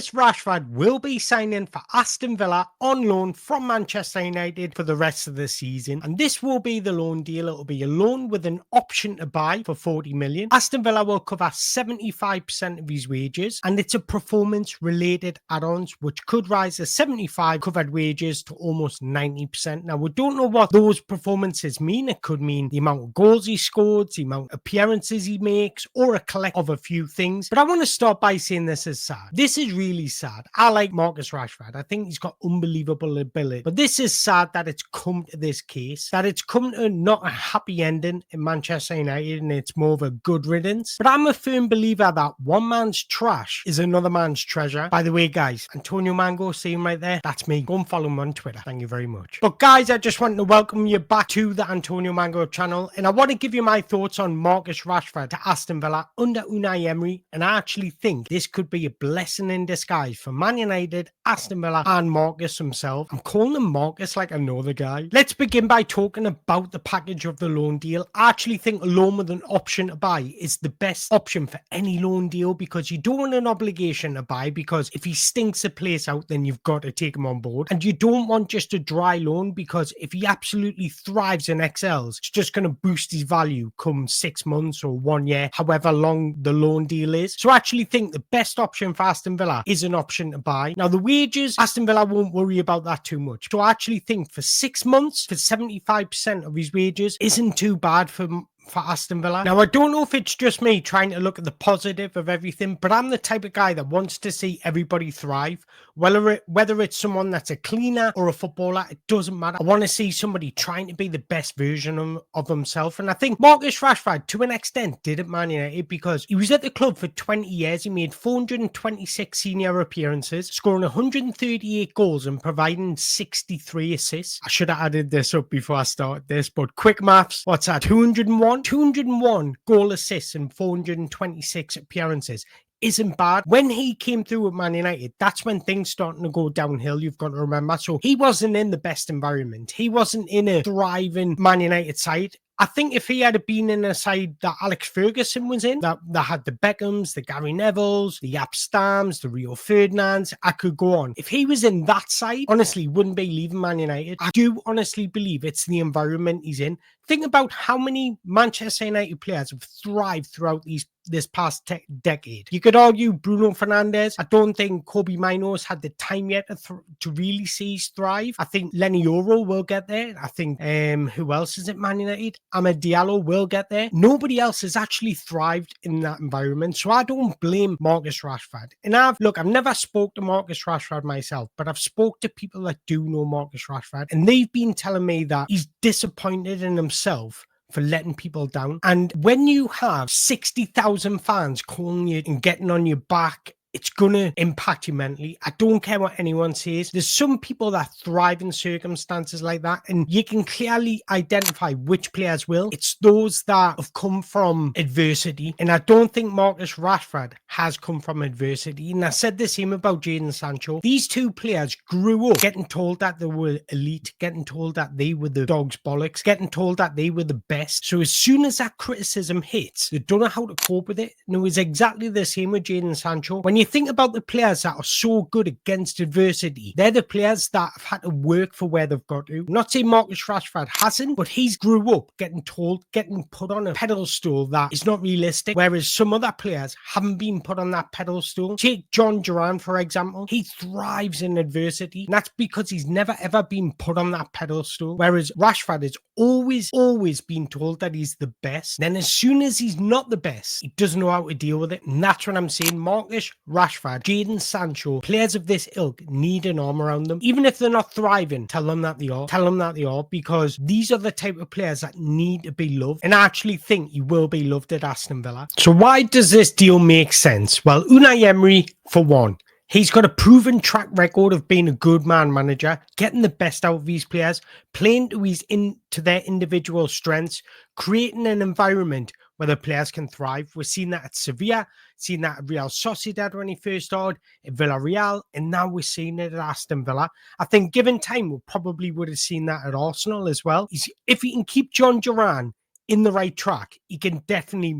Marcus Rashford will be signing for Aston Villa on loan from Manchester United for the rest of the season. And this will be the loan deal. It will be a loan with an option to buy for 40 million. Aston Villa will cover 75% of his wages, and it's a performance-related add-ons, which could rise to 75 covered wages to almost 90%. Now, we don't know what those performances mean. It could mean the amount of goals he scores, the amount of appearances he makes, or a collect of a few things. But I want to start by saying this is sad. This is really sad. I like Marcus Rashford. I think he's got unbelievable ability. But this is sad that it's come to this case, that it's come to not a happy ending in Manchester United, and it's more of a good riddance. But I'm a firm believer that one man's trash is another man's treasure. By the way, guys, Antonio Mango, see him right there? That's me. Go and follow him on Twitter. Thank you very much. But guys, I just want to welcome you back to the Antonio Mango channel, and I want to give you my thoughts on Marcus Rashford to Aston Villa under Unai Emery, and I actually think this could be a blessing in disguise for Man United, Aston Villa, and Marcus himself. I'm calling him Marcus like I know the guy. Let's begin by talking about the package of the loan deal. I actually think a loan with an option to buy is the best option for any loan deal, because you don't want an obligation to buy, because if he stinks a place out, then you've got to take him on board. And you don't want just a dry loan, because if he absolutely thrives and excels, it's just going to boost his value come 6 months or 1 year, however long the loan deal is. So I actually think the best option for Aston Villa is an option to buy. Now, the wages, Aston Villa won't worry about that too much. So I actually think for 6 months, for 75% of his wages, isn't too bad for Aston Villa. Now, I don't know if it's just me trying to look at the positive of everything, but I'm the type of guy that wants to see everybody thrive. Whether it's someone that's a cleaner or a footballer, it doesn't matter. I want to see somebody trying to be the best version of himself. And I think Marcus Rashford, to an extent, did at Man United, because he was at the club for 20 years. He made 426 senior appearances, scoring 138 goals and providing 63 assists. I should have added this up before I started this, but quick maths, what's that? 201 goal assists and 426 appearances isn't bad. When he came through with Man United, that's when things starting to go downhill, you've got to remember. So he wasn't in the best environment. He wasn't in a thriving Man United side. I think if he had been in a side that Alex Ferguson was in, that had the Beckhams, the Gary Nevilles, the Jaap Stams, the Rio Ferdinands, I could go on. If he was in that side, honestly, wouldn't be leaving Man United. I do honestly believe it's the environment he's in. Think about how many Manchester United players have thrived throughout this past decade. You could argue Bruno Fernandes. I don't think Kobe Mainoo's had the time yet to really see his thrive. I think Lenny Yoro will get there. I think, who else is at Man United? Amad Diallo will get there. Nobody else has actually thrived in that environment. So I don't blame Marcus Rashford. And I've never spoke to Marcus Rashford myself, but I've spoke to people that do know Marcus Rashford, and they've been telling me that he's disappointed in himself for letting people down. And when you have 60,000 fans calling you and getting on your back, it's going to impact you mentally. I don't care what anyone says. There's some people that thrive in circumstances like that, and you can clearly identify which players will. It's those that have come from adversity, and I don't think Marcus Rashford has come from adversity. And I said the same about Jadon Sancho. These two players grew up getting told that they were elite, getting told that they were the dog's bollocks, getting told that they were the best. So as soon as that criticism hits, they don't know how to cope with it. And it was exactly the same with Jadon Sancho. When you think about the players that are so good against adversity, they're the players that have had to work for where they've got to. I'm not saying Marcus Rashford hasn't, but he's grew up getting put on a pedestal that is not realistic, whereas some other players haven't been put on that pedestal. Take John Duran, for example. He thrives in adversity, and that's because he's never ever been put on that pedestal, whereas Rashford has always been told that he's the best. Then as soon as he's not the best, he doesn't know how to deal with it. And that's what I'm saying. Marcus Rashford, Jadon Sancho, players of this ilk need an arm around them. Even if they're not thriving, tell them that they are. Tell them that they are, because these are the type of players that need to be loved. And I actually think he will be loved at Aston Villa. So why does this deal make sense? Well, Unai Emery, for one, he's got a proven track record of being a good man manager, getting the best out of these players, playing to their individual strengths, creating an environment where the players can thrive. We've seen that at Sevilla, seen that at Real Sociedad when he first started, at Villarreal, and now we're seeing it at Aston Villa. I think given time, we probably would have seen that at Arsenal as well. If he can keep John Duran in the right track, he can definitely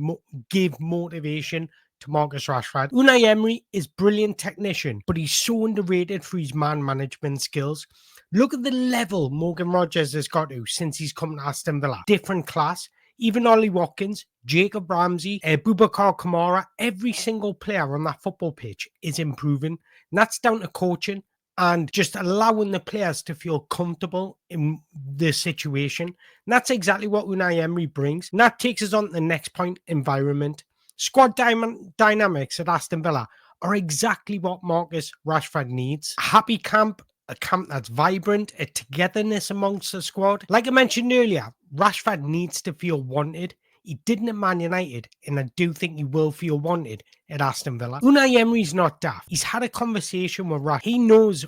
give motivation to Marcus Rashford. Unai Emery is brilliant technician, but he's so underrated for his man management skills. Look at the level Morgan Rogers has got to since he's come to Aston Villa. Different class. Even Ollie Watkins, Jacob Ramsey, Boubacar Kamara, every single player on that football pitch is improving. And that's down to coaching and just allowing the players to feel comfortable in the situation. And that's exactly what Unai Emery brings. And that takes us on to the next point, environment. Squad dynamics at Aston Villa are exactly what Marcus Rashford needs. A happy camp, a camp that's vibrant, a togetherness amongst the squad. Like I mentioned earlier, Rashford needs to feel wanted. He didn't at Man United, and I do think he will feel wanted at Aston Villa. Unai Emery's not daft. He's had a conversation with Rashford. He knows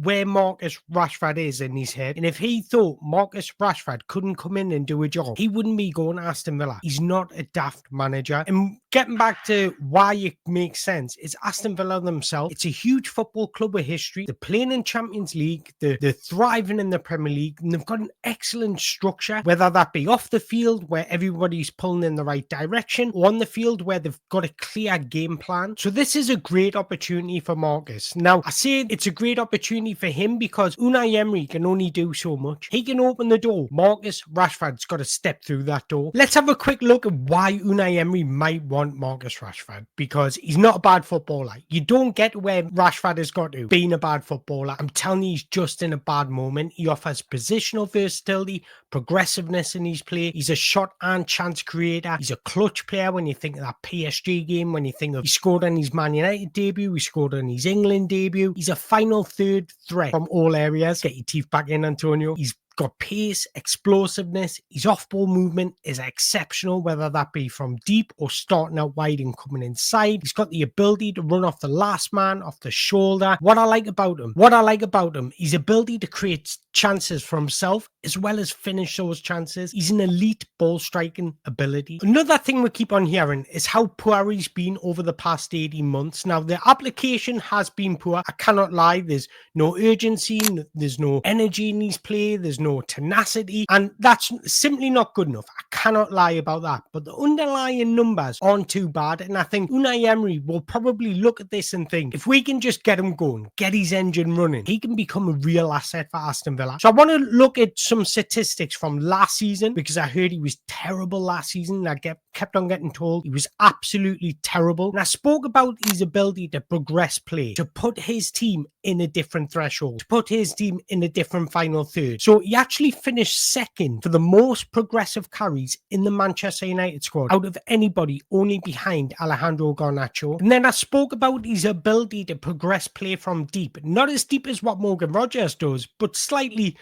where Marcus Rashford is in his head. And if he thought Marcus Rashford couldn't come in and do a job, he wouldn't be going to Aston Villa. He's not a daft manager. And getting back to why it makes sense, is Aston Villa themselves. It's a huge football club with history. They're playing in Champions League. They're thriving in the Premier League. And they've got an excellent structure, whether that be off the field, where everybody's pulling in the right direction, or on the field, where they've got a clear game plan. So this is a great opportunity for Marcus. Now, I say it's a great opportunity for him because Unai Emery can only do so much. He can open the door. Marcus Rashford's got to step through that door. Let's have a quick look at why Unai Emery might want Marcus Rashford, because he's not a bad footballer. You don't get where Rashford has got to being a bad footballer. I'm telling you, he's just in a bad moment. He offers positional versatility, progressiveness in his play. He's a shot and chance creator. He's a clutch player when you think of that PSG game, when you think of he scored on his Man United debut, he scored on his England debut. He's a final third threat from all areas. Get your teeth back in, Antonio. He's got pace, explosiveness. His off-ball movement is exceptional, whether that be from deep or starting out wide and coming inside. He's got the ability to run off the last man, off the shoulder. What I like about him, his ability to create chances for himself as well as finish those chances. He's an elite ball striking ability. Another thing we keep on hearing is how poor he's been over the past 18 months. Now, the application has been poor. I cannot lie. There's no urgency. There's no energy in his play. There's no tenacity, and that's simply not good enough. I cannot lie about that, but the underlying numbers aren't too bad, and I think Unai Emery will probably look at this and think, if we can just get him going, get his engine running, he can become a real asset for Aston Villa. So I want to look at some statistics from last season, because I heard he was terrible last season, and I kept on getting told he was absolutely terrible, and I spoke about his ability to progress play, to put his team in a different threshold, to put his team in a different final third. So he actually finished second for the most progressive carries in the Manchester United squad out of anybody, only behind Alejandro Garnacho. And then I spoke about his ability to progress play from deep, not as deep as what Morgan Rogers does, but slightly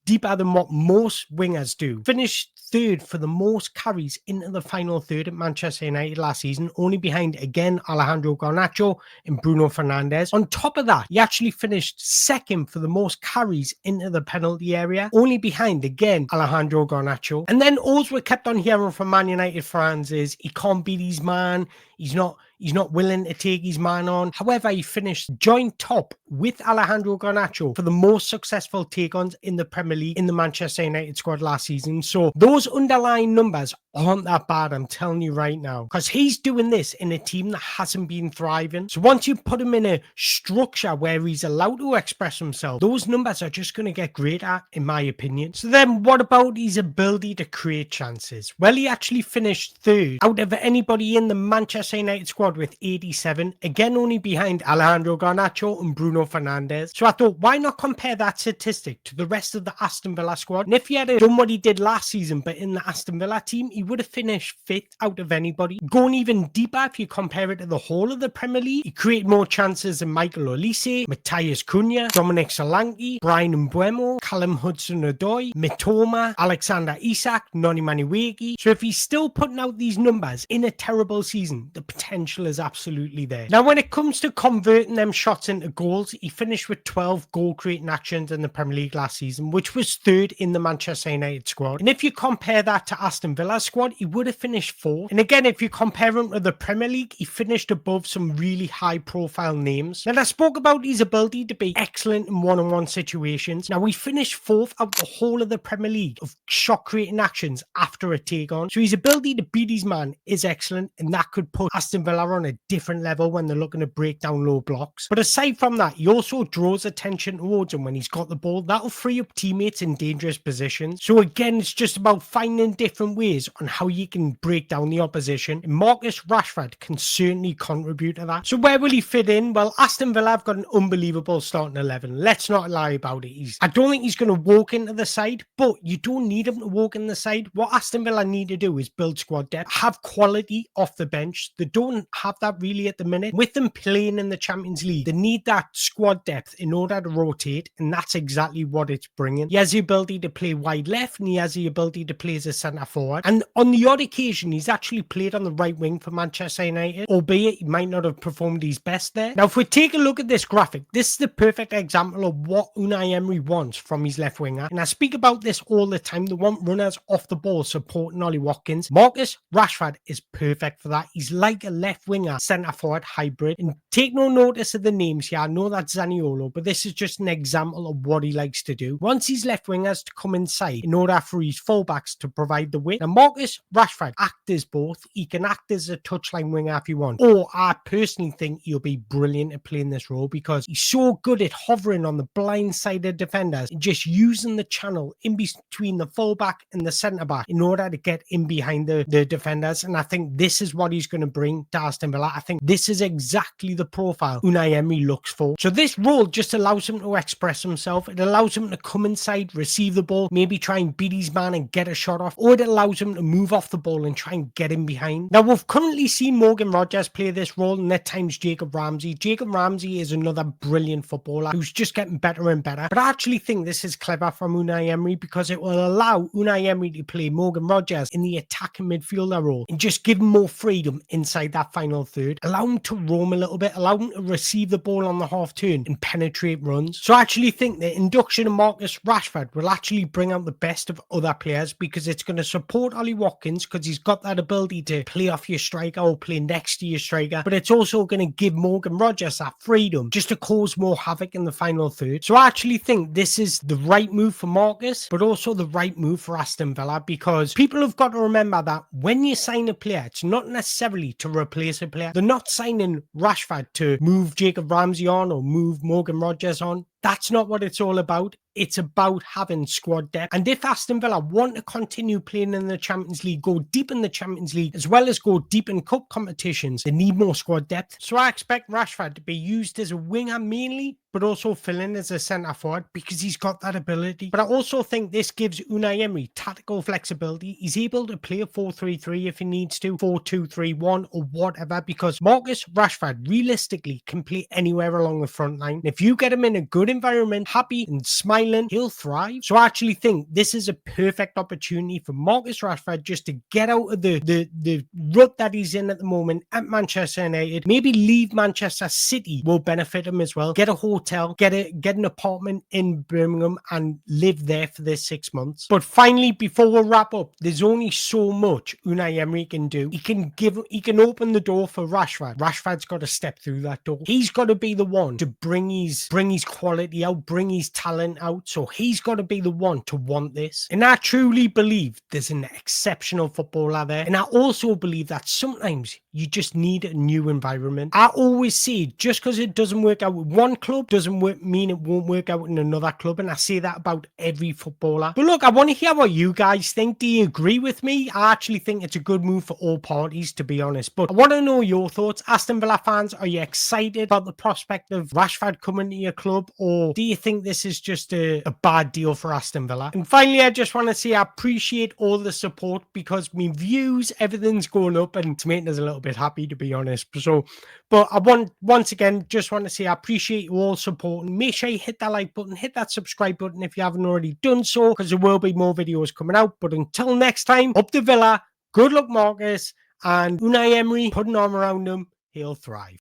deeper than what most wingers do. Finished third for the most carries into the final third at Manchester United last season, only behind, again, Alejandro Garnacho and Bruno Fernandes. On top of that, he actually finished second for the most carries into the penalty area, only behind, again, Alejandro Garnacho. And then all we kept on hearing from Man United fans is he can't beat his man, he's not willing to take his man on. However, he finished joint top with Alejandro Garnacho for the most successful take-ons in the Premier League in the Manchester United squad last season. So those underlying numbers aren't that bad, I'm telling you right now, because he's doing this in a team that hasn't been thriving. So once you put him in a structure where he's allowed to express himself, those numbers are just going to get greater, in my opinion. So then what about his ability to create chances? Well, he actually finished third out of anybody in the Manchester United squad with 87, again only behind Alejandro Garnacho and Bruno Fernandes. So I thought, why not compare that statistic to the rest of the Aston Villa squad? And if he had done what he did last season but in the Aston Villa team, he would have finished fifth out of anybody. Going even deeper, if you compare it to the whole of the Premier League, he created more chances than Michael Olise, Matthias Cunha, Dominic Solanke, Brian Mbeumo, Callum Hudson-Odoi, Mitoma, Alexander Isak, Noni Manueki. So if he's still putting out these numbers in a terrible season, the potential is absolutely there. Now, when it comes to converting them shots into goals, he finished with 12 goal-creating actions in the Premier League last season, which was third in the Manchester United squad. And if you compare that to Aston Villa's squad, he would have finished fourth. And again, if you compare him to the Premier League, he finished above some really high-profile names. Now, I spoke about his ability to be excellent in one-on-one situations. Now, he finished fourth out the whole of the Premier League of shot-creating actions after a take-on. So his ability to beat his man is excellent, and that could put Aston Villa are on a different level when they're looking to break down low blocks. But aside from that, he also draws attention towards him when he's got the ball. That'll free up teammates in dangerous positions. So again, it's just about finding different ways on how you can break down the opposition. And Marcus Rashford can certainly contribute to that. So where will he fit in? Well, Aston Villa have got an unbelievable starting 11. Let's not lie about it. I don't think he's going to walk into the side, but you don't need him to walk in the side. What Aston Villa need to do is build squad depth, have quality off the bench. They don't have that really at the minute. With them playing in the Champions League, they need that squad depth in order to rotate, and that's exactly what it's bringing. He has the ability to play wide left, and he has the ability to play as a centre forward. And on the odd occasion, he's actually played on the right wing for Manchester United, albeit he might not have performed his best there. Now, if we take a look at this graphic, this is the perfect example of what Unai Emery wants from his left winger. And I speak about this all the time. They want runners off the ball supporting Ollie Watkins. Marcus Rashford is perfect for that. He's like a left winger centre forward hybrid. And take no notice of the names here. I know that's Zaniolo, but this is just an example of what he likes to do. Wants his left wingers to come inside in order for his fullbacks to provide the width. Now, Marcus Rashford acts as both. He can act as a touchline winger if you want. Or I personally think he'll be brilliant at playing this role because he's so good at hovering on the blind side of defenders and just using the channel in between the fullback and the centre back in order to get in behind the defenders. And I think this is what he's going to bring to Aston Villa. I think this is exactly the profile Unai Emery looks for. So this role just allows him to express himself. It allows him to come inside, receive the ball, maybe try and beat his man and get a shot off, or it allows him to move off the ball and try and get in behind. Now, we've currently seen Morgan Rogers play this role, and at times Jacob Ramsey. Jacob Ramsey is another brilliant footballer who's just getting better and better. But I actually think this is clever from Unai Emery because it will allow Unai Emery to play Morgan Rogers in the attacking midfielder role and just give him more freedom inside that final third. Allow him to roam a little bit, allow him to receive the ball on the half turn and penetrate runs. So I actually think the induction of Marcus Rashford will actually bring out the best of other players because it's going to support Ollie Watkins because he's got that ability to play off your striker or play next to your striker, but it's also going to give Morgan Rogers that freedom just to cause more havoc in the final third. So I actually think this is the right move for Marcus, but also the right move for Aston Villa because people have got to remember that when you sign a player, it's not necessarily to replace a player. They're not signing Rashford to move Jacob Ramsey on or move Morgan Rogers on. That's not what it's all about. It's about having squad depth. And if Aston Villa want to continue playing in the Champions League, go deep in the Champions League, as well as go deep in cup competitions, they need more squad depth. So I expect Rashford to be used as a winger mainly, but also fill in as a centre forward because he's got that ability. But I also think this gives Unai Emery tactical flexibility. He's able to play a 4-3-3 if he needs to, 4-2-3-1 or whatever, because Marcus Rashford realistically can play anywhere along the front line. If you get him in a good environment, happy and smiling, he'll thrive. So I actually think this is a perfect opportunity for Marcus Rashford just to get out of the rut that he's in at the moment at Manchester United. Maybe leave Manchester City will benefit him as well. Get a hotel, get an apartment in Birmingham and live there for this 6 months. But finally, before we wrap up, there's only so much Unai Emery can do. He can open the door for Rashford. Rashford's got to step through that door. He's got to be the one to bring his quality out, bring his talent out. So he's got to be the one to want this. And I truly believe there's an exceptional footballer there. And I also believe that sometimes you just need a new environment. I always say just because it doesn't work out with one club doesn't mean it won't work out in another club. And I say that about every footballer. But look, I want to hear what you guys think. Do you agree with me? I actually think it's a good move for all parties, to be honest. But I want to know your thoughts. Aston Villa fans, are you excited about the prospect of Rashford coming to your club? Or do you think this is just a bad deal for Aston Villa? And finally, I just want to say I appreciate all the support because my views, everything's going up and it's making us a little bit happy, to be honest. So, but I once again, just want to say I appreciate you all supporting. Make sure you hit that like button, hit that subscribe button if you haven't already done so, because there will be more videos coming out. But until next time, up the Villa, good luck Marcus, and Unai Emery, put an arm around him, he'll thrive.